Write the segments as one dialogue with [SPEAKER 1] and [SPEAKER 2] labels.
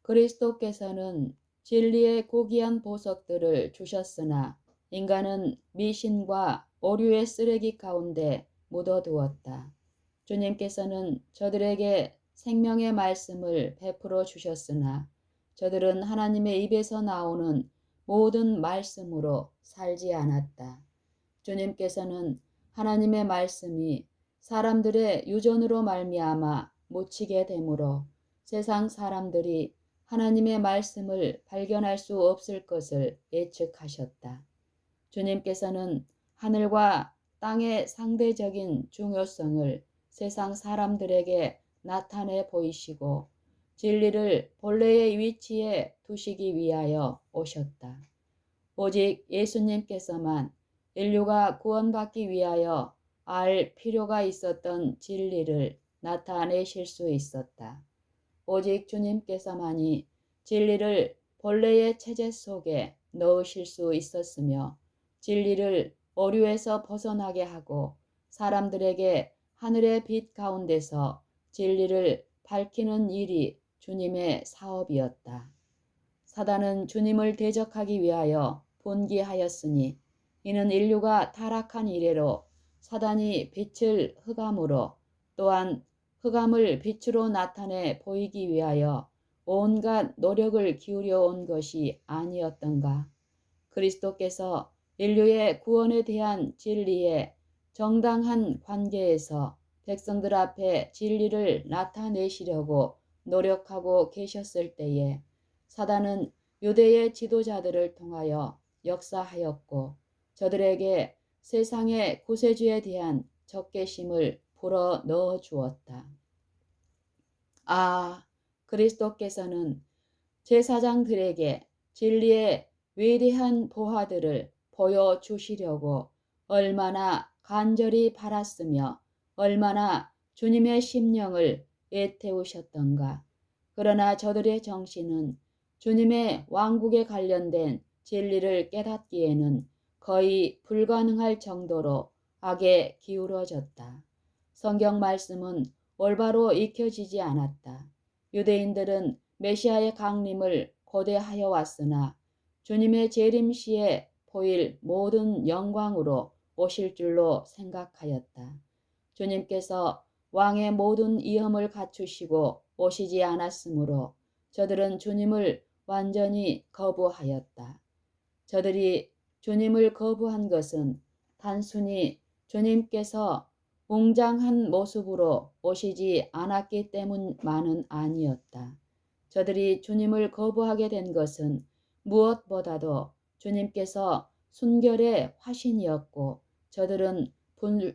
[SPEAKER 1] 그리스도께서는 진리의 고귀한 보석들을 주셨으나 인간은 미신과 오류의 쓰레기 가운데 묻어두었다. 주님께서는 저들에게 생명의 말씀을 베풀어 주셨으나 저들은 하나님의 입에서 나오는 모든 말씀으로 살지 않았다. 주님께서는 하나님의 말씀이 사람들의 유전으로 말미암아 묻히게 되므로 세상 사람들이 하나님의 말씀을 발견할 수 없을 것을 예측하셨다. 주님께서는 하늘과 땅의 상대적인 중요성을 세상 사람들에게 나타내 보이시고 진리를 본래의 위치에 두시기 위하여 오셨다. 오직 예수님께서만 인류가 구원받기 위하여 알 필요가 있었던 진리를 나타내실 수 있었다. 오직 주님께서만이 진리를 본래의 체제 속에 넣으실 수 있었으며 진리를 오류에서 벗어나게 하고 사람들에게 하늘의 빛 가운데서 진리를 밝히는 일이 주님의 사업이었다. 사단은 주님을 대적하기 위하여 분기하였으니 이는 인류가 타락한 이래로 사단이 빛을 흑암으로 또한 흑암을 빛으로 나타내 보이기 위하여 온갖 노력을 기울여 온 것이 아니었던가. 그리스도께서 인류의 구원에 대한 진리의 정당한 관계에서 백성들 앞에 진리를 나타내시려고 노력하고 계셨을 때에 사단은 유대의 지도자들을 통하여 역사하였고 저들에게 세상의 구세주에 대한 적개심을 불어 넣어 주었다. 그리스도께서는 제사장들에게 진리의 위대한 보화들을 보여주시려고 얼마나 간절히 바랐으며 얼마나 주님의 심령을 애태우셨던가. 그러나 저들의 정신은 주님의 왕국에 관련된 진리를 깨닫기에는 거의 불가능할 정도로 악에 기울어졌다. 성경 말씀은 올바로 익혀지지 않았다. 유대인들은 메시아의 강림을 고대하여 왔으나 주님의 재림 시에 보일 모든 영광으로 오실 줄로 생각하였다. 주님께서 왕의 모든 위엄을 갖추시고 오시지 않았으므로 저들은 주님을 완전히 거부하였다. 저들이 주님을 거부한 것은 단순히 주님께서 웅장한 모습으로 오시지 않았기 때문만은 아니었다. 저들이 주님을 거부하게 된 것은 무엇보다도 주님께서 순결의 화신이었고 저들은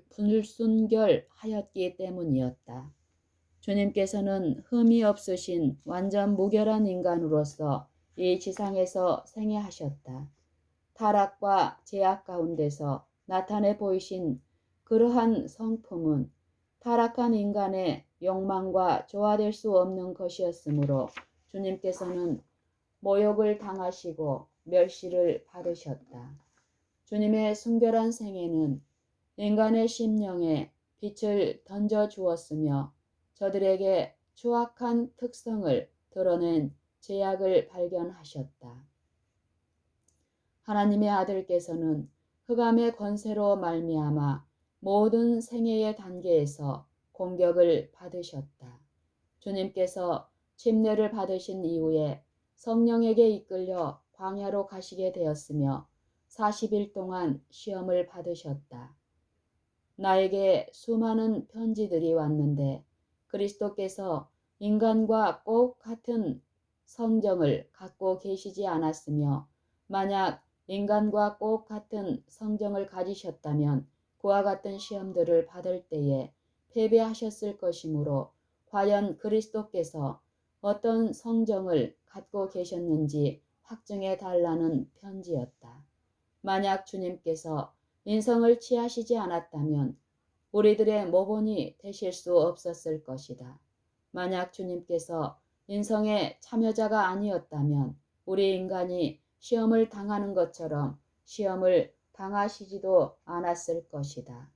[SPEAKER 1] 불순결하였기 때문이었다. 주님께서는 흠이 없으신 완전 무결한 인간으로서 이 지상에서 생애하셨다. 타락과 죄악 가운데서 나타내 보이신 그러한 성품은 타락한 인간의 욕망과 조화될 수 없는 것이었으므로 주님께서는 모욕을 당하시고 멸시를 받으셨다. 주님의 순결한 생애는 인간의 심령에 빛을 던져 주었으며 저들에게 추악한 특성을 드러낸 죄악을 발견하셨다. 하나님의 아들께서는 흑암의 권세로 말미암아 모든 생애의 단계에서 공격을 받으셨다. 주님께서 침례를 받으신 이후에 성령에게 이끌려 광야로 가시게 되었으며 40일 동안 시험을 받으셨다. 나에게 수많은 편지들이 왔는데 그리스도께서 인간과 꼭 같은 성정을 갖고 계시지 않았으며 만약 인간과 꼭 같은 성정을 가지셨다면 그와 같은 시험들을 받을 때에 패배하셨을 것이므로 과연 그리스도께서 어떤 성정을 갖고 계셨는지 확증해 달라는 편지였다. 만약 주님께서 인성을 취하시지 않았다면 우리들의 모본이 되실 수 없었을 것이다. 만약 주님께서 인성의 참여자가 아니었다면 우리 인간이 시험을 당하는 것처럼 시험을 당하시지도 않았을 것이다.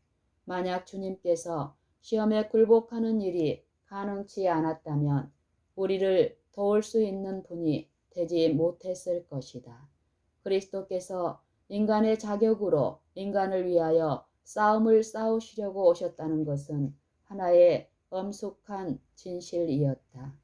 [SPEAKER 1] 만약 주님께서 시험에 굴복하는 일이 가능치 않았다면 우리를 도울 수 있는 분이 되지 못했을 것이다. 그리스도께서 인간의 자격으로 인간을 위하여 싸움을 싸우시려고 오셨다는 것은 하나의 엄숙한 진실이었다.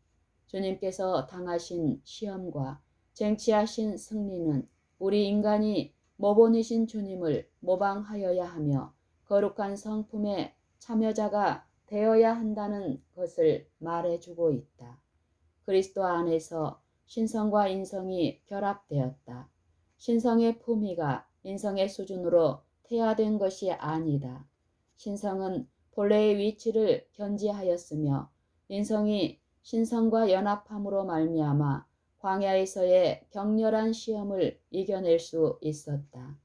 [SPEAKER 1] 주님께서 당하신 시험과 쟁취하신 승리는 우리 인간이 모본이신 주님을 모방하여야 하며 거룩한 성품의 참여자가 되어야 한다는 것을 말해주고 있다. 그리스도 안에서 신성과 인성이 결합되었다. 신성의 품위가 인성의 수준으로 퇴화된 것이 아니다. 신성은 본래의 위치를 견지하였으며 인성이 신성과 연합함으로 말미암아 광야에서의 격렬한 시험을 이겨낼 수 있었다.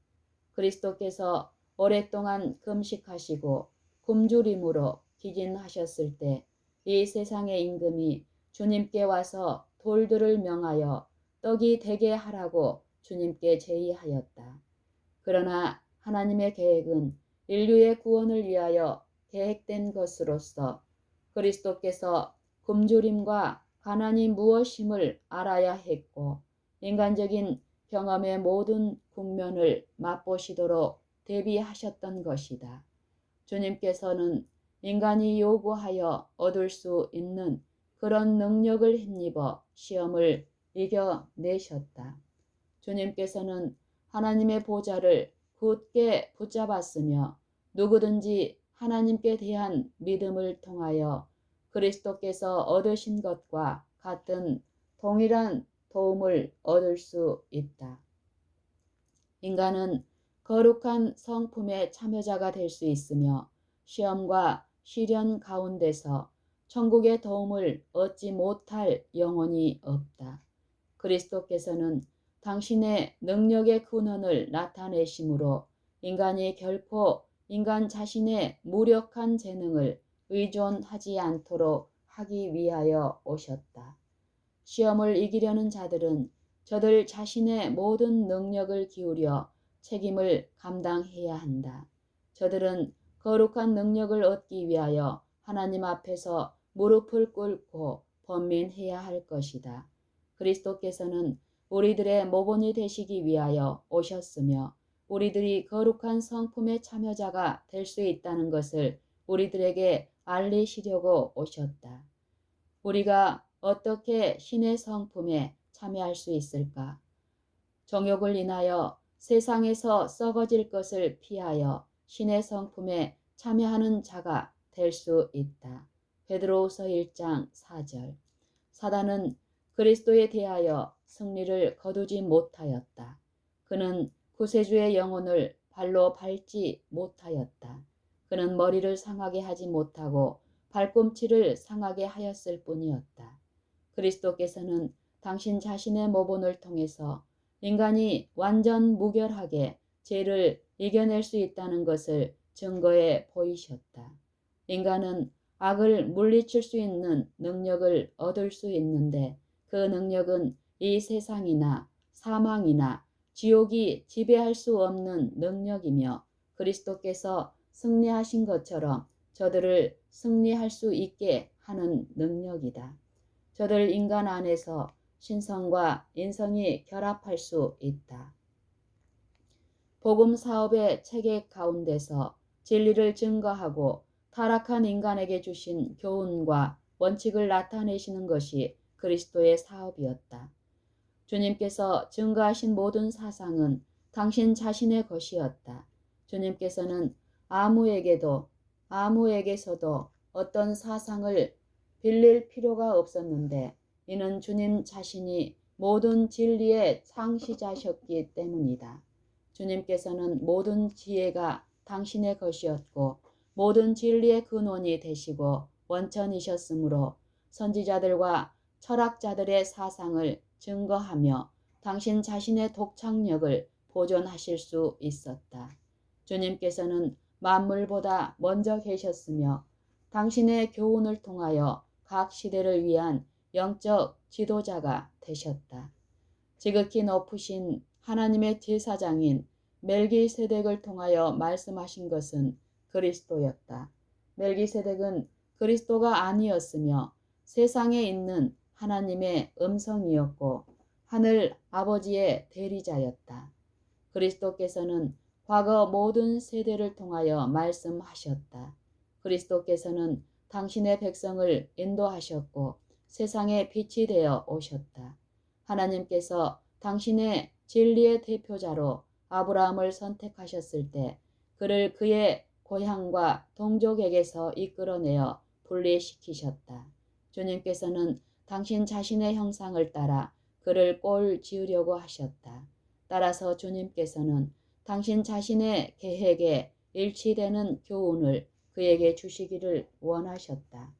[SPEAKER 1] 그리스도께서 오랫동안 금식하시고 굶주림으로 기진하셨을 때 이 세상의 임금이 주님께 와서 돌들을 명하여 떡이 되게 하라고 주님께 제의하였다. 그러나 하나님의 계획은 인류의 구원을 위하여 계획된 것으로서 그리스도께서 굶주림과 가난이 무엇임을 알아야 했고 인간적인 경험의 모든 국면을 맛보시도록 대비하셨던 것이다. 주님께서는 인간이 요구하여 얻을 수 있는 그런 능력을 힘입어 시험을 이겨내셨다. 주님께서는 하나님의 보좌를 굳게 붙잡았으며 누구든지 하나님께 대한 믿음을 통하여 그리스도께서 얻으신 것과 같은 동일한 도움을 얻을 수 있다. 인간은 거룩한 성품의 참여자가 될 수 있으며 시험과 시련 가운데서 천국의 도움을 얻지 못할 영혼이 없다. 그리스도께서는 당신의 능력의 근원을 나타내심으로 인간이 결코 인간 자신의 무력한 재능을 의존하지 않도록 하기 위하여 오셨다. 시험을 이기려는 자들은 저들 자신의 모든 능력을 기울여 책임을 감당해야 한다. 저들은 거룩한 능력을 얻기 위하여 하나님 앞에서 무릎을 꿇고 번민해야 할 것이다. 그리스도께서는 우리들의 모본이 되시기 위하여 오셨으며 우리들이 거룩한 성품의 참여자가 될 수 있다는 것을 우리들에게 알리시려고 오셨다. 우리가 어떻게 신의 성품에 참여할 수 있을까? 정욕을 인하여 세상에서 썩어질 것을 피하여 신의 성품에 참여하는 자가 될 수 있다. 베드로후서 1장 4절. 사단은 그리스도에 대하여 승리를 거두지 못하였다. 그는 구세주의 영혼을 발로 밟지 못하였다. 그는 머리를 상하게 하지 못하고 발꿈치를 상하게 하였을 뿐이었다. 그리스도께서는 당신 자신의 모본을 통해서 인간이 완전 무결하게 죄를 이겨낼 수 있다는 것을 증거해 보이셨다. 인간은 악을 물리칠 수 있는 능력을 얻을 수 있는데 그 능력은 이 세상이나 사망이나 지옥이 지배할 수 없는 능력이며 그리스도께서 승리하신 것처럼 저들을 승리할 수 있게 하는 능력이다. 저들 인간 안에서 신성과 인성이 결합할 수 있다. 복음 사업의 체계 가운데서 진리를 증거하고 타락한 인간에게 주신 교훈과 원칙을 나타내시는 것이 그리스도의 사업이었다. 주님께서 증거하신 모든 사상은 당신 자신의 것이었다. 주님께서는 아무에게서도 어떤 사상을 빌릴 필요가 없었는데 이는 주님 자신이 모든 진리의 창시자셨기 때문이다. 주님께서는 모든 지혜가 당신의 것이었고 모든 진리의 근원이 되시고 원천이셨으므로 선지자들과 철학자들의 사상을 증거하며 당신 자신의 독창력을 보존하실 수 있었다. 주님께서는 만물보다 먼저 계셨으며 당신의 교훈을 통하여 각 시대를 위한 영적 지도자가 되셨다. 지극히 높으신 하나님의 제사장인 멜기세덱을 통하여 말씀하신 것은 그리스도였다. 멜기세덱은 그리스도가 아니었으며 세상에 있는 하나님의 음성이었고 하늘 아버지의 대리자였다. 그리스도께서는 과거 모든 세대를 통하여 말씀하셨다. 그리스도께서는 당신의 백성을 인도하셨고 세상의 빛이 되어 오셨다. 하나님께서 당신의 진리의 대표자로 아브라함을 선택하셨을 때 그를 그의 고향과 동족에게서 이끌어내어 분리시키셨다. 주님께서는 당신 자신의 형상을 따라 그를 꼴 지으려고 하셨다. 따라서 주님께서는 당신 자신의 계획에 일치되는 교훈을 그에게 주시기를 원하셨다.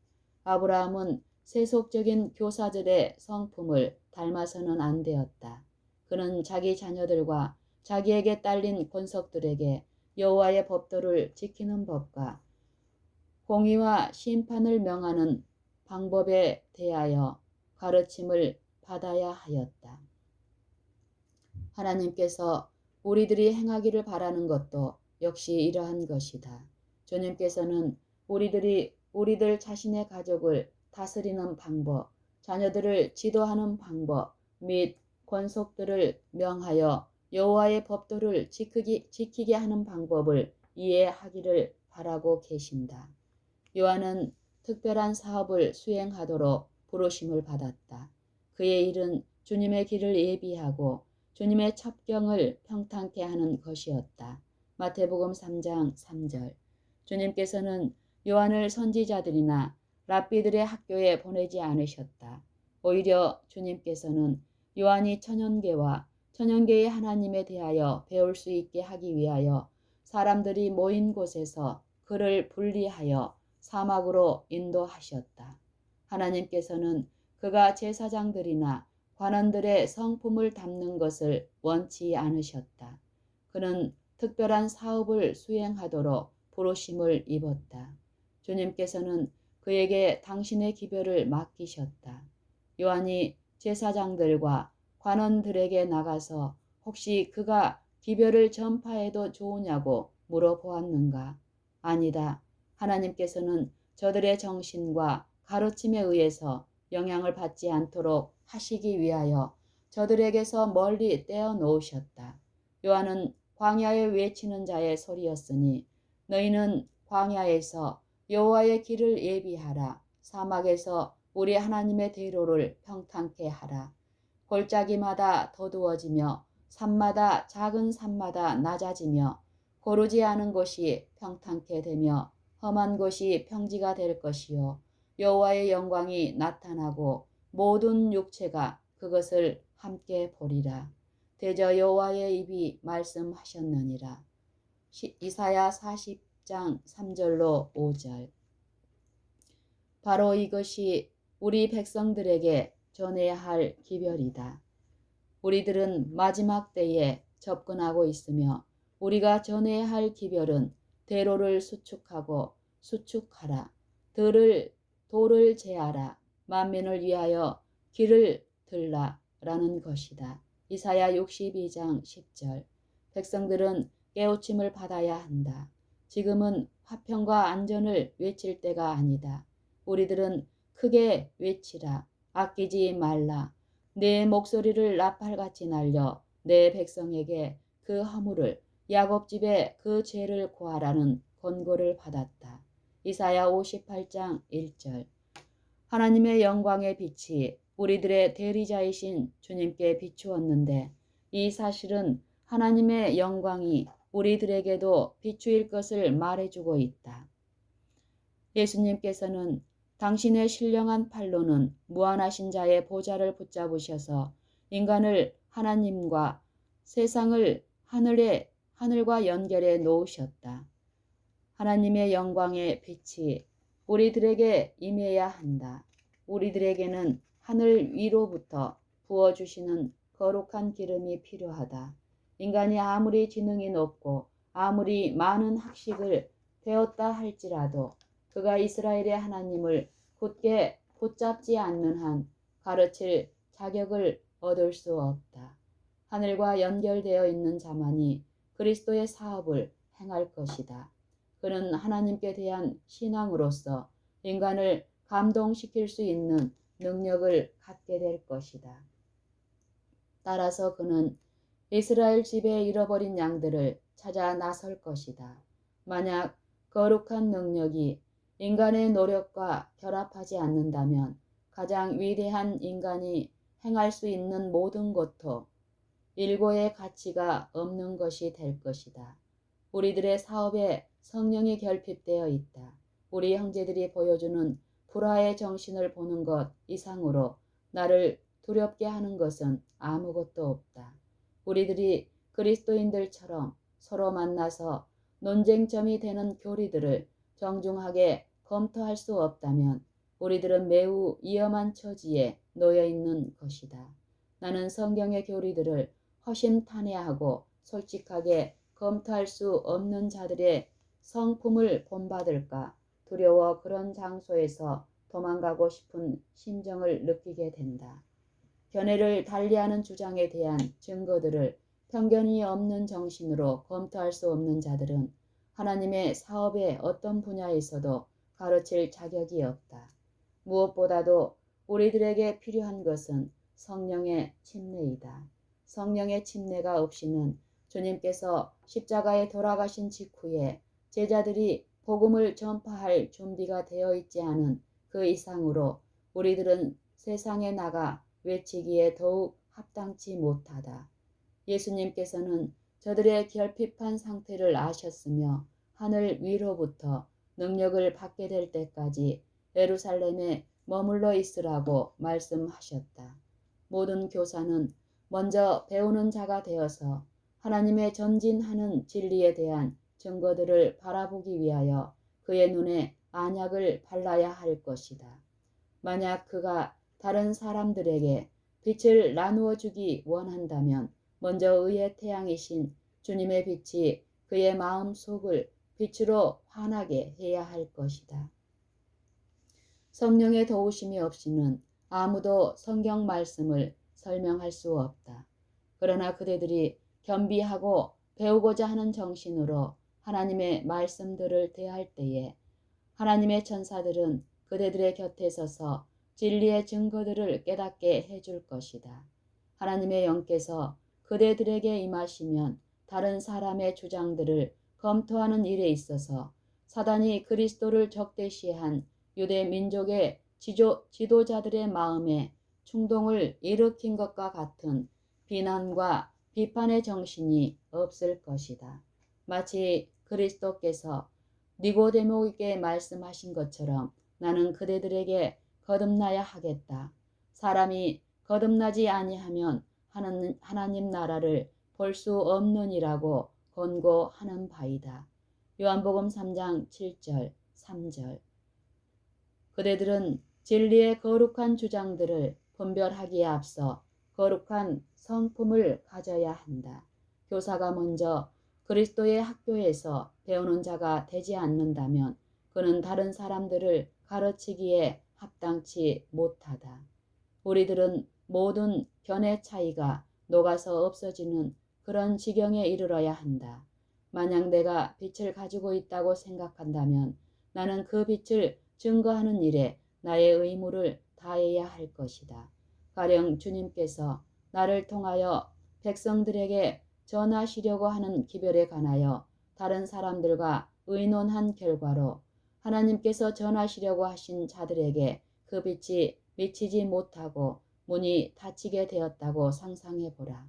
[SPEAKER 1] 아브라함은 세속적인 교사들의 성품을 닮아서는 안 되었다. 그는 자기 자녀들과 자기에게 딸린 권속들에게 여호와의 법도를 지키는 법과 공의와 심판을 명하는 방법에 대하여 가르침을 받아야 하였다. 하나님께서 우리들이 행하기를 바라는 것도 역시 이러한 것이다. 주님께서는 우리들 자신의 가족을 다스리는 방법, 자녀들을 지도하는 방법 및 권속들을 명하여 여호와의 법도를 지키게 하는 방법을 이해하기를 바라고 계신다. 요한은 특별한 사업을 수행하도록 부르심을 받았다. 그의 일은 주님의 길을 예비하고 주님의 첩경을 평탄케 하는 것이었다. 마태복음 3장 3절. 주님께서는 요한을 선지자들이나 랍비들의 학교에 보내지 않으셨다. 오히려 주님께서는 요한이 천연계의 하나님에 대하여 배울 수 있게 하기 위하여 사람들이 모인 곳에서 그를 분리하여 사막으로 인도하셨다. 하나님께서는 그가 제사장들이나 관원들의 성품을 담는 것을 원치 않으셨다. 그는 특별한 사업을 수행하도록 부르심을 입었다. 주님께서는 그에게 당신의 기별을 맡기셨다. 요한이 제사장들과 관원들에게 나가서 혹시 그가 기별을 전파해도 좋으냐고 물어보았는가? 아니다. 하나님께서는 저들의 정신과 가르침에 의해서 영향을 받지 않도록 하시기 위하여 저들에게서 멀리 떼어 놓으셨다. 요한은 광야에 외치는 자의 소리였으니 너희는 광야에서 여호와의 길을 예비하라. 사막에서 우리 하나님의 대로를 평탄케 하라. 골짜기마다 더두어지며 산마다 작은 산마다 낮아지며 고르지 않은 곳이 평탄케 되며 험한 곳이 평지가 될 것이요 여호와의 영광이 나타나고 모든 육체가 그것을 함께 보리라. 대저 여호와의 입이 말씀하셨느니라. 이사야 40장 3절로 5절. 바로 이것이 우리 백성들에게 전해야 할 기별이다. 우리들은 마지막 때에 접근하고 있으며 우리가 전해야 할 기별은 대로를 수축하라. 돌을 제하라. 만민을 위하여 길을 들라라는 것이다. 이사야 62장 10절. 백성들은 깨우침을 받아야 한다. 지금은 화평과 안전을 외칠 때가 아니다. 우리들은 크게 외치라. 아끼지 말라. 내 목소리를 나팔같이 날려 내 백성에게 그 허물을 야곱집에 그 죄를 고하라는 권고를 받았다. 이사야 58장 1절. 하나님의 영광의 빛이 우리들의 대리자이신 주님께 비추었는데 이 사실은 하나님의 영광이 우리들에게도 비추일 것을 말해주고 있다. 예수님께서는 당신의 신령한 팔로는 무한하신 자의 보좌를 붙잡으셔서 인간을 하나님과 세상을 하늘과 연결해 놓으셨다. 하나님의 영광의 빛이 우리들에게 임해야 한다. 우리들에게는 하늘 위로부터 부어주시는 거룩한 기름이 필요하다. 인간이 아무리 지능이 높고 아무리 많은 학식을 배웠다 할지라도 그가 이스라엘의 하나님을 굳게 붙잡지 않는 한 가르칠 자격을 얻을 수 없다. 하늘과 연결되어 있는 자만이 그리스도의 사업을 행할 것이다. 그는 하나님께 대한 신앙으로서 인간을 감동시킬 수 있는 능력을 갖게 될 것이다. 따라서 그는 이스라엘 집에 잃어버린 양들을 찾아 나설 것이다. 만약 거룩한 능력이 인간의 노력과 결합하지 않는다면 가장 위대한 인간이 행할 수 있는 모든 것도 일고의 가치가 없는 것이 될 것이다. 우리들의 사업에 성령이 결핍되어 있다. 우리 형제들이 보여주는 불화의 정신을 보는 것 이상으로 나를 두렵게 하는 것은 아무것도 없다. 우리들이 그리스도인들처럼 서로 만나서 논쟁점이 되는 교리들을 정중하게 검토할 수 없다면 우리들은 매우 위험한 처지에 놓여 있는 것이다. 나는 성경의 교리들을 허심탄회하고 솔직하게 검토할 수 없는 자들의 성품을 본받을까 두려워 그런 장소에서 도망가고 싶은 심정을 느끼게 된다. 견해를 달리하는 주장에 대한 증거들을 편견이 없는 정신으로 검토할 수 없는 자들은 하나님의 사업의 어떤 분야에서도 가르칠 자격이 없다. 무엇보다도 우리들에게 필요한 것은 성령의 침례이다. 성령의 침례가 없이는 주님께서 십자가에 돌아가신 직후에 제자들이 복음을 전파할 준비가 되어 있지 않은 그 이상으로 우리들은 세상에 나가 외치기에 더욱 합당치 못하다. 예수님께서는 저들의 결핍한 상태를 아셨으며 하늘 위로부터 능력을 받게 될 때까지 예루살렘에 머물러 있으라고 말씀하셨다. 모든 교사는 먼저 배우는 자가 되어서 하나님의 전진하는 진리에 대한 증거들을 바라보기 위하여 그의 눈에 안약을 발라야 할 것이다. 만약 그가 다른 사람들에게 빛을 나누어 주기 원한다면 먼저 의의 태양이신 주님의 빛이 그의 마음 속을 빛으로 환하게 해야 할 것이다. 성령의 도우심이 없이는 아무도 성경 말씀을 설명할 수 없다. 그러나 그대들이 겸비하고 배우고자 하는 정신으로 하나님의 말씀들을 대할 때에 하나님의 천사들은 그대들의 곁에 서서 진리의 증거들을 깨닫게 해줄 것이다. 하나님의 영께서 그대들에게 임하시면 다른 사람의 주장들을 검토하는 일에 있어서 사단이 그리스도를 적대시한 유대 민족의 지도자들의 마음에 충동을 일으킨 것과 같은 비난과 비판의 정신이 없을 것이다. 마치 그리스도께서 니고데모에게 말씀하신 것처럼 나는 그대들에게 거듭나야 하겠다. 사람이 거듭나지 아니하면 하나님 나라를 볼 수 없느니라고 권고하는 바이다. 요한복음 3장 7절 3절. 그대들은 진리의 거룩한 주장들을 분별하기에 앞서 거룩한 성품을 가져야 한다. 교사가 먼저 그리스도의 학교에서 배우는 자가 되지 않는다면 그는 다른 사람들을 가르치기에 합당치 못하다. 우리들은 모든 견해 차이가 녹아서 없어지는 그런 지경에 이르러야 한다. 만약 내가 빛을 가지고 있다고 생각한다면 나는 그 빛을 증거하는 일에 나의 의무를 다해야 할 것이다. 가령 주님께서 나를 통하여 백성들에게 전하시려고 하는 기별에 관하여 다른 사람들과 의논한 결과로 하나님께서 전하시려고 하신 자들에게 그 빛이 미치지 못하고 문이 닫히게 되었다고 상상해 보라.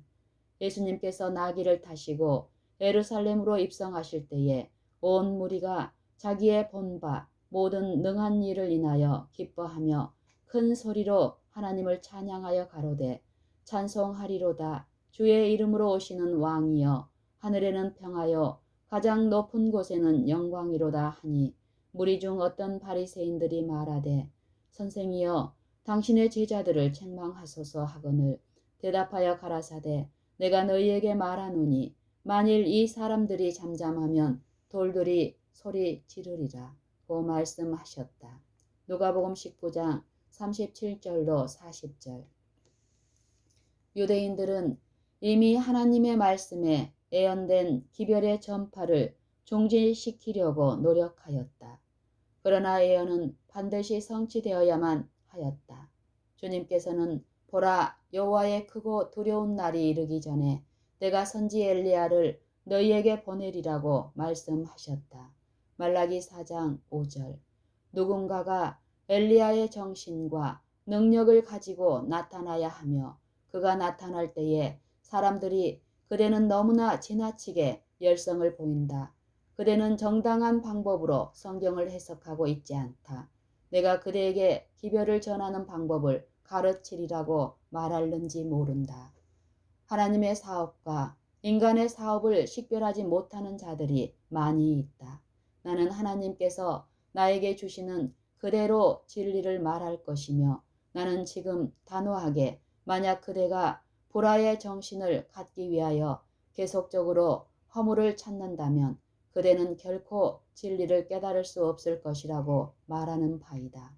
[SPEAKER 1] 예수님께서 나귀를 타시고 예루살렘으로 입성하실 때에 온 무리가 자기의 본바 모든 능한 일을 인하여 기뻐하며 큰 소리로 하나님을 찬양하여 가로되 찬송하리로다. 주의 이름으로 오시는 왕이여 하늘에는 평하여 가장 높은 곳에는 영광이로다 하니 무리 중 어떤 바리새인들이 말하되 선생이여 당신의 제자들을 책망하소서 하거늘 대답하여 가라사대 내가 너희에게 말하노니 만일 이 사람들이 잠잠하면 돌들이 소리 지르리라 고 말씀하셨다. 누가복음 19장 37절로 40절. 유대인들은 이미 하나님의 말씀에 예언된 기별의 전파를 중지시키려고 노력하였다. 그러나 예언은 반드시 성취되어야만 하였다. 주님께서는 보라, 여호와의 크고 두려운 날이 이르기 전에 내가 선지 엘리야를 너희에게 보내리라고 말씀하셨다. 말라기 4장 5절. 누군가가 엘리야의 정신과 능력을 가지고 나타나야 하며 그가 나타날 때에 사람들이 그대는 너무나 지나치게 열성을 보인다. 그대는 정당한 방법으로 성경을 해석하고 있지 않다. 내가 그대에게 기별을 전하는 방법을 가르치리라고 말할는지 모른다. 하나님의 사업과 인간의 사업을 식별하지 못하는 자들이 많이 있다. 나는 하나님께서 나에게 주시는 그대로 진리를 말할 것이며 나는 지금 단호하게 만약 그대가 보라의 정신을 갖기 위하여 계속적으로 허물을 찾는다면 그대는 결코 진리를 깨달을 수 없을 것이라고 말하는 바이다.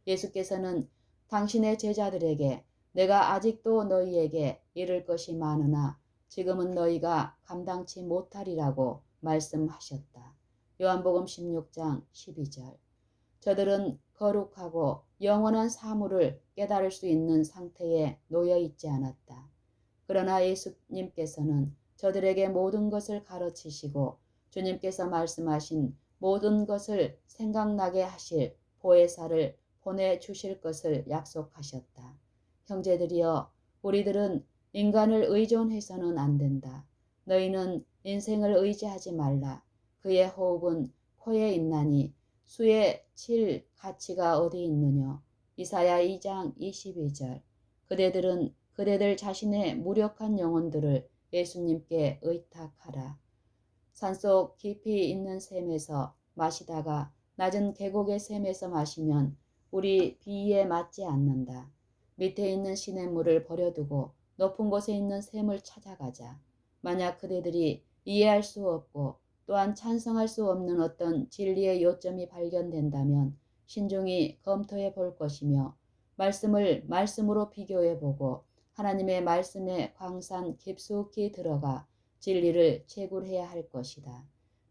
[SPEAKER 1] 예수께서는 당신의 제자들에게 내가 아직도 너희에게 이를 것이 많으나 지금은 너희가 감당치 못하리라고 말씀하셨다. 요한복음 16장 12절. 저들은 거룩하고 영원한 사물을 깨달을 수 있는 상태에 놓여 있지 않았다. 그러나 예수님께서는 저들에게 모든 것을 가르치시고 주님께서 말씀하신 모든 것을 생각나게 하실 보혜사를 보내주실 것을 약속하셨다. 형제들이여, 우리들은 인간을 의존해서는 안 된다. 너희는 인생을 의지하지 말라. 그의 호흡은 코에 있나니 수에 칠 가치가 어디 있느냐. 이사야 2장 22절. 그대들은 그대들 자신의 무력한 영혼들을 예수님께 의탁하라. 산속 깊이 있는 샘에서 마시다가 낮은 계곡의 샘에서 마시면 우리 비위에 맞지 않는다. 밑에 있는 시냇물을 버려두고 높은 곳에 있는 샘을 찾아가자. 만약 그대들이 이해할 수 없고 또한 찬성할 수 없는 어떤 진리의 요점이 발견된다면 신중히 검토해 볼 것이며 말씀을 말씀으로 비교해 보고 하나님의 말씀에 광산 깊숙이 들어가 진리를 채굴해야 할 것이다.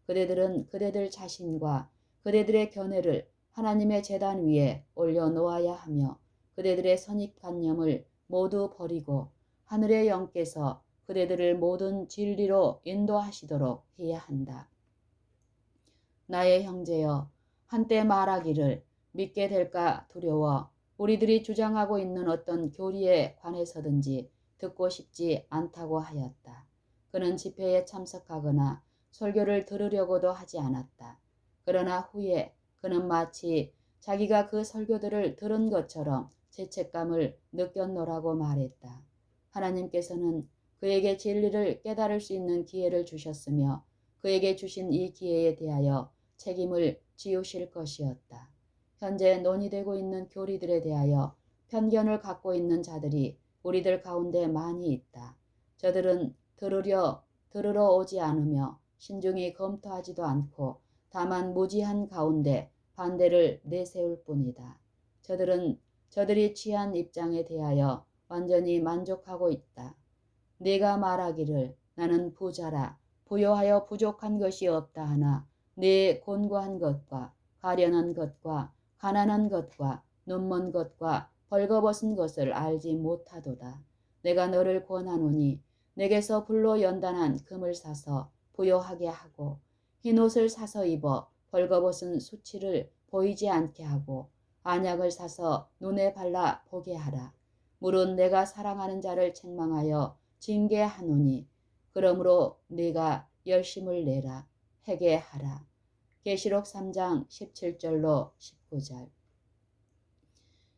[SPEAKER 1] 그대들은 그대들 자신과 그대들의 견해를 하나님의 제단 위에 올려놓아야 하며 그대들의 선입관념을 모두 버리고 하늘의 영께서 그대들을 모든 진리로 인도하시도록 해야 한다. 나의 형제여, 한때 말하기를 믿게 될까 두려워 우리들이 주장하고 있는 어떤 교리에 관해서든지 듣고 싶지 않다고 하였다. 그는 집회에 참석하거나 설교를 들으려고도 하지 않았다. 그러나 후에 그는 마치 자기가 그 설교들을 들은 것처럼 죄책감을 느꼈노라고 말했다. 하나님께서는 그에게 진리를 깨달을 수 있는 기회를 주셨으며 그에게 주신 이 기회에 대하여 책임을 지우실 것이었다. 현재 논의되고 있는 교리들에 대하여 편견을 갖고 있는 자들이 우리들 가운데 많이 있다. 저들은 들으러 오지 않으며 신중히 검토하지도 않고 다만 무지한 가운데 반대를 내세울 뿐이다. 저들은 저들이 취한 입장에 대하여 완전히 만족하고 있다. 네가 말하기를 나는 부자라 부요하여 부족한 것이 없다 하나 네 곤고한 것과 가련한 것과 가난한 것과 눈먼 것과 벌거벗은 것을 알지 못하도다. 내가 너를 권하노니 내게서 불로 연단한 금을 사서 부요하게 하고 흰옷을 사서 입어 벌거벗은 수치를 보이지 않게 하고 안약을 사서 눈에 발라 보게 하라. 물은 내가 사랑하는 자를 책망하여 징계하노니 그러므로 네가 열심을 내라. 회개하라. 계시록 3장 17절로 19절.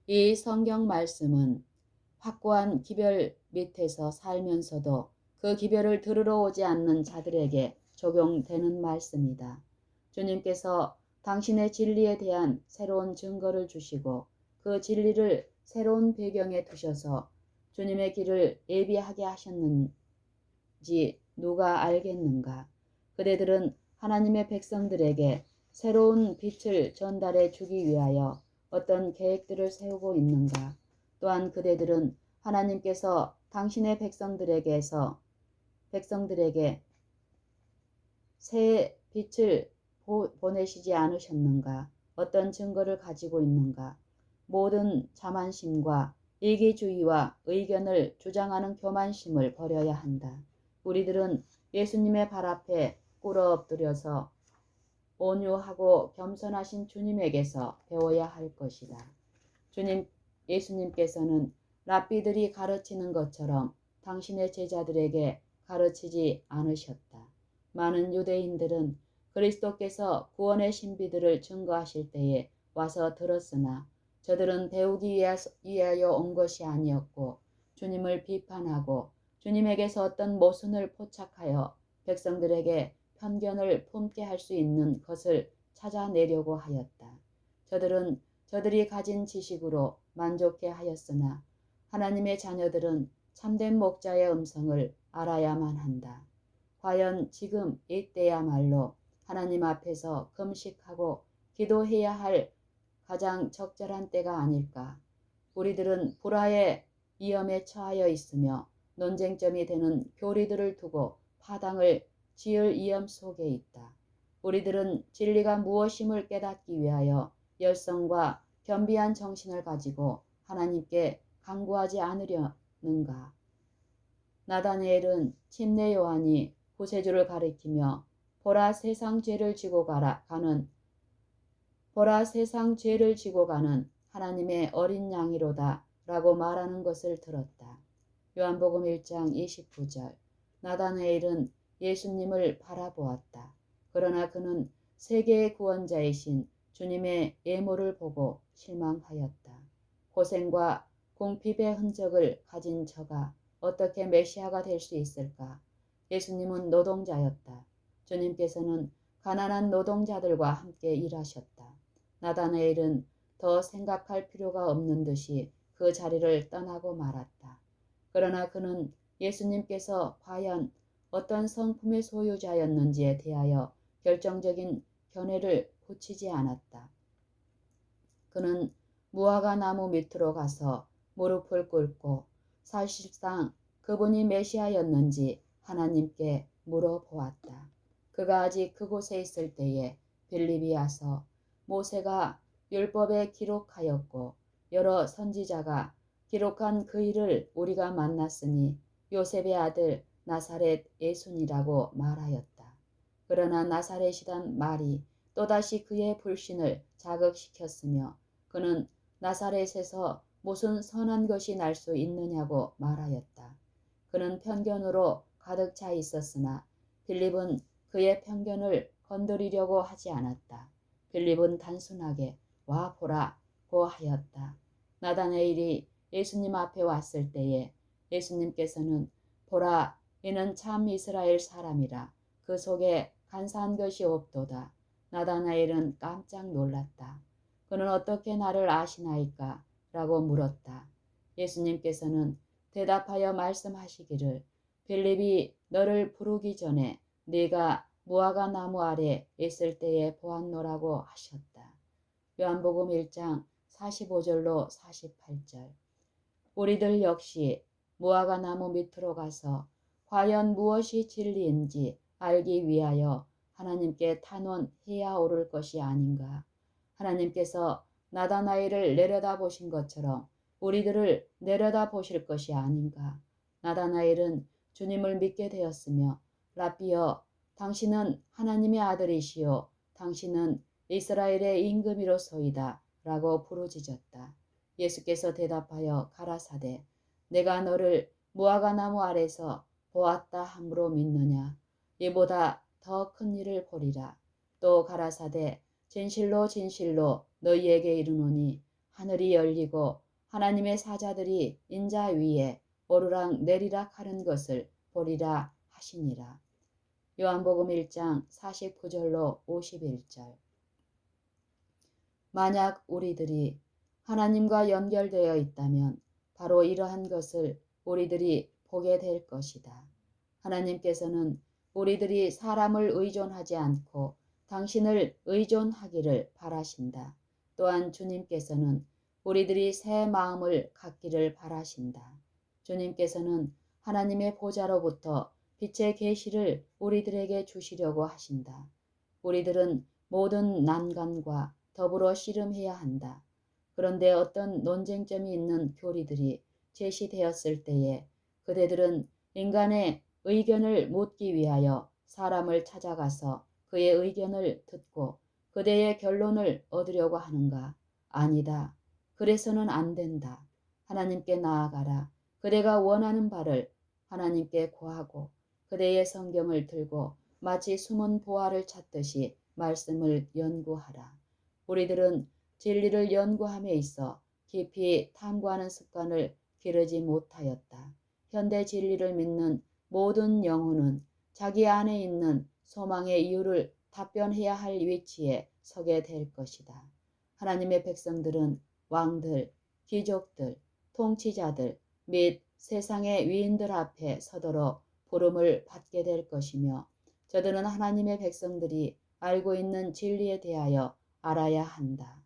[SPEAKER 1] 이 성경 말씀은 확고한 기별 밑에서 살면서도 그 기별을 들으러 오지 않는 자들에게 적용되는 말씀이다. 주님께서 당신의 진리에 대한 새로운 증거를 주시고 그 진리를 새로운 배경에 두셔서 주님의 길을 예비하게 하셨는지 누가 알겠는가? 그대들은 하나님의 백성들에게 새로운 빛을 전달해 주기 위하여 어떤 계획들을 세우고 있는가? 또한 그대들은 하나님께서 당신의 백성들에게 새 빛을 보내시지 않으셨는가? 어떤 증거를 가지고 있는가? 모든 자만심과 이기주의와 의견을 주장하는 교만심을 버려야 한다. 우리들은 예수님의 발 앞에 꿇어 엎드려서 온유하고 겸손하신 주님에게서 배워야 할 것이다. 예수님께서는 랍비들이 가르치는 것처럼 당신의 제자들에게 가르치지 않으셨다. 많은 유대인들은 그리스도께서 구원의 신비들을 증거하실 때에 와서 들었으나 저들은 배우기 위하여 온 것이 아니었고 주님을 비판하고 주님에게서 어떤 모순을 포착하여 백성들에게 편견을 품게 할 수 있는 것을 찾아내려고 하였다. 저들은 저들이 가진 지식으로 만족해 하였으나 하나님의 자녀들은 참된 목자의 음성을 알아야만 한다. 과연 지금 이때야말로 하나님 앞에서 금식하고 기도해야 할 가장 적절한 때가 아닐까. 우리들은 불화의 위험에 처하여 있으며 논쟁점이 되는 교리들을 두고 파당을 지을 위험 속에 있다. 우리들은 진리가 무엇임을 깨닫기 위하여 열성과 겸비한 정신을 가지고 하나님께 간구하지 않으려는가. 나다니엘은 침례 요한이 구세주를 가리키며 보라 세상 죄를 지고 가는 하나님의 어린 양이로다 라고 말하는 것을 들었다. 요한복음 1장 29절. 나다니엘은 예수님을 바라보았다. 그러나 그는 세계의 구원자이신 주님의 예모를 보고 실망하였다. 고생과 궁핍의 흔적을 가진 저가 어떻게 메시아가 될 수 있을까? 예수님은 노동자였다. 주님께서는 가난한 노동자들과 함께 일하셨다. 나다나엘은 더 생각할 필요가 없는 듯이 그 자리를 떠나고 말았다. 그러나 그는 예수님께서 과연 어떤 성품의 소유자였는지에 대하여 결정적인 견해를 붙이지 않았다. 그는 무화과 나무 밑으로 가서 무릎을 꿇고 사실상 그분이 메시아였는지 하나님께 물어보았다. 그가 아직 그곳에 있을 때에 빌립이 와서 모세가 율법에 기록하였고 여러 선지자가 기록한 그 일을 우리가 만났으니 요셉의 아들 나사렛 예수니라고 말하였다. 그러나 나사렛이란 말이 또다시 그의 불신을 자극시켰으며 그는 나사렛에서 무슨 선한 것이 날 수 있느냐고 말하였다. 그는 편견으로 가득 차 있었으나 빌립은 그의 편견을 건드리려고 하지 않았다. 빌립은 단순하게 와 보라고 하였다. 나다나엘이 예수님 앞에 왔을 때에 예수님께서는 보라 이는 참 이스라엘 사람이라 그 속에 간사한 것이 없도다. 나다나엘은 깜짝 놀랐다. 그는 어떻게 나를 아시나이까? 라고 물었다. 예수님께서는 대답하여 말씀하시기를 빌립이 너를 부르기 전에 네가 무화과 나무 아래 있을 때에 보았노라고 하셨다. 요한복음 1장 45절로 48절. 우리들 역시 무화과 나무 밑으로 가서 과연 무엇이 진리인지 알기 위하여 하나님께 탄원해야 옳을 것이 아닌가. 하나님께서 나다나엘을 내려다보신 것처럼 우리들을 내려다보실 것이 아닌가. 나다나엘은 주님을 믿게 되었으며 랍비여 당신은 하나님의 아들이시요 당신은 이스라엘의 임금이로소이다 라고 부르짖었다. 예수께서 대답하여 가라사대 내가 너를 무화과 나무 아래서 보았다 함으로 믿느냐. 이보다 더 큰 일을 보리라. 또 가라사대 진실로 진실로 너희에게 이르노니 하늘이 열리고 하나님의 사자들이 인자 위에 오르락 내리락 하는 것을 보리라 하시니라. 요한복음 1장 49절로 51절. 만약 우리들이 하나님과 연결되어 있다면 바로 이러한 것을 우리들이 보게 될 것이다. 하나님께서는 우리들이 사람을 의존하지 않고 당신을 의존하기를 바라신다. 또한 주님께서는 우리들이 새 마음을 갖기를 바라신다. 주님께서는 하나님의 보좌로부터 빛의 계시를 우리들에게 주시려고 하신다. 우리들은 모든 난관과 더불어 씨름해야 한다. 그런데 어떤 논쟁점이 있는 교리들이 제시되었을 때에 그대들은 인간의 의견을 묻기 위하여 사람을 찾아가서 그의 의견을 듣고 그대의 결론을 얻으려고 하는가? 아니다. 그래서는 안 된다. 하나님께 나아가라. 그대가 원하는 바를 하나님께 구하고 그대의 성경을 들고 마치 숨은 보화를 찾듯이 말씀을 연구하라. 우리들은 진리를 연구함에 있어 깊이 탐구하는 습관을 기르지 못하였다. 현대 진리를 믿는 모든 영혼은 자기 안에 있는 소망의 이유를 답변해야 할 위치에 서게 될 것이다. 하나님의 백성들은 왕들, 귀족들, 통치자들 및 세상의 위인들 앞에 서도록 부름을 받게 될 것이며 저들은 하나님의 백성들이 알고 있는 진리에 대하여 알아야 한다.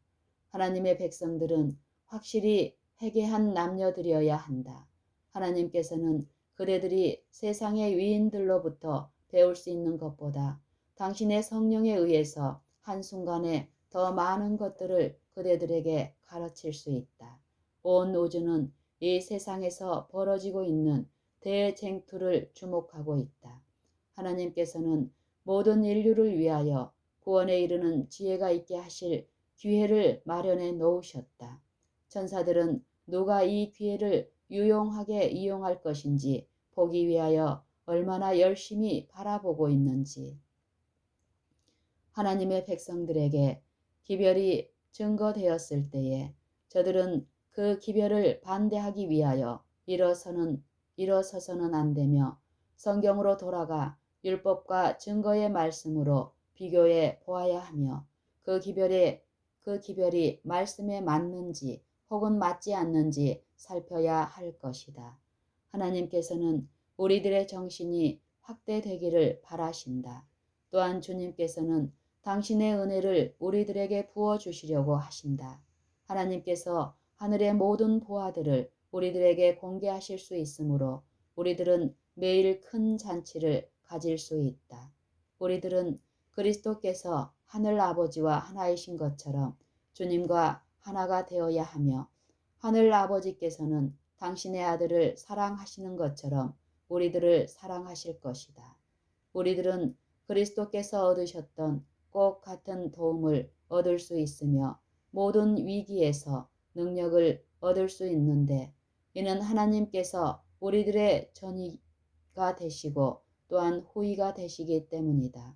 [SPEAKER 1] 하나님의 백성들은 확실히 회개한 남녀들이어야 한다. 하나님께서는 그대들이 세상의 위인들로부터 배울 수 있는 것보다 당신의 성령에 의해서 한순간에 더 많은 것들을 그대들에게 가르칠 수 있다. 온 우주는 이 세상에서 벌어지고 있는 대쟁투를 주목하고 있다. 하나님께서는 모든 인류를 위하여 구원에 이르는 지혜가 있게 하실 기회를 마련해 놓으셨다. 천사들은 누가 이 기회를 유용하게 이용할 것인지 보기 위하여 얼마나 열심히 바라보고 있는지. 하나님의 백성들에게 기별이 증거되었을 때에 저들은 그 기별을 반대하기 위하여 일어서서는 안 되며 성경으로 돌아가 율법과 증거의 말씀으로 비교해 보아야 하며 그 기별이 말씀에 맞는지 혹은 맞지 않는지 살펴야 할 것이다. 하나님께서는 우리들의 정신이 확대되기를 바라신다. 또한 주님께서는 당신의 은혜를 우리들에게 부어주시려고 하신다. 하나님께서 하늘의 모든 보화들을 우리들에게 공개하실 수 있으므로 우리들은 매일 큰 잔치를 가질 수 있다. 우리들은 그리스도께서 하늘 아버지와 하나이신 것처럼 주님과 하나가 되어야 하며 하늘 아버지께서는 당신의 아들을 사랑하시는 것처럼 우리들을 사랑하실 것이다. 우리들은 그리스도께서 얻으셨던 꼭 같은 도움을 얻을 수 있으며 모든 위기에서 능력을 얻을 수 있는데 이는 하나님께서 우리들의 전이가 되시고 또한 후이가 되시기 때문이다.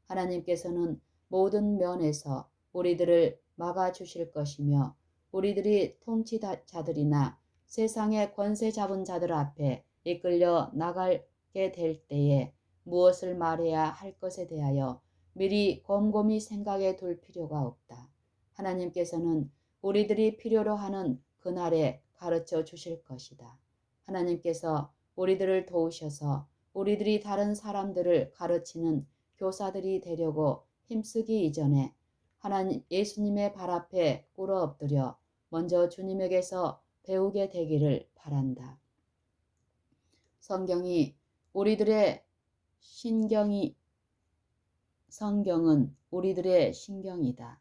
[SPEAKER 1] 하나님께서는 모든 면에서 우리들을 막아주실 것이며 우리들이 통치자들이나 세상의 권세 잡은 자들 앞에 이끌려 나가게 될 때에 무엇을 말해야 할 것에 대하여 미리 곰곰이 생각해 둘 필요가 없다. 하나님께서는 우리들이 필요로 하는 그날에 가르쳐 주실 것이다. 하나님께서 우리들을 도우셔서 우리들이 다른 사람들을 가르치는 교사들이 되려고 힘쓰기 이전에 예수님의 발 앞에 꿇어 엎드려 먼저 주님에게서 배우게 되기를 바란다. 성경은 우리들의 신경이다.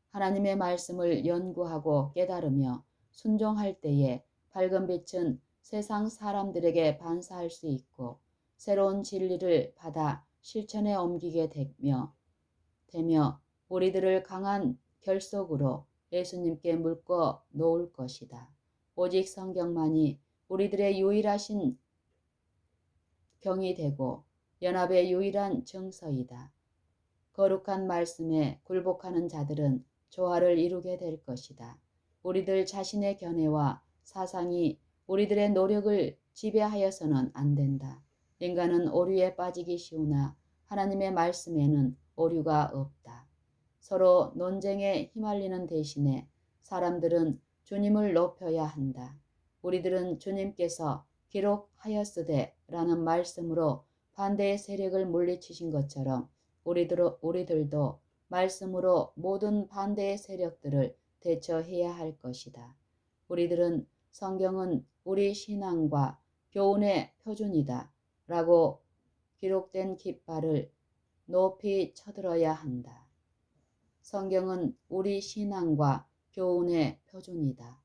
[SPEAKER 1] 하나님의 말씀을 연구하고 깨달으며 순종할 때에 밝은 빛은 세상 사람들에게 반사할 수 있고 새로운 진리를 받아 실천에 옮기게 되며 우리들을 강한 결속으로 예수님께 묶어 놓을 것이다. 오직 성경만이 우리들의 유일하신 병이 되고 연합의 유일한 증서이다. 거룩한 말씀에 굴복하는 자들은 조화를 이루게 될 것이다. 우리들 자신의 견해와 사상이 우리들의 노력을 지배하여서는 안 된다. 인간은 오류에 빠지기 쉬우나 하나님의 말씀에는 오류가 없다. 서로 논쟁에 휘말리는 대신에 사람들은 주님을 높여야 한다. 우리들은 주님께서 기록하였으되 라는 말씀으로 반대의 세력을 물리치신 것처럼 우리들도 말씀으로 모든 반대의 세력들을 대처해야 할 것이다. 우리들은 성경은 우리 신앙과 교훈의 표준이다 라고 기록된 깃발을 높이 쳐들어야 한다. 성경은 우리 신앙과 교훈의 표준이다.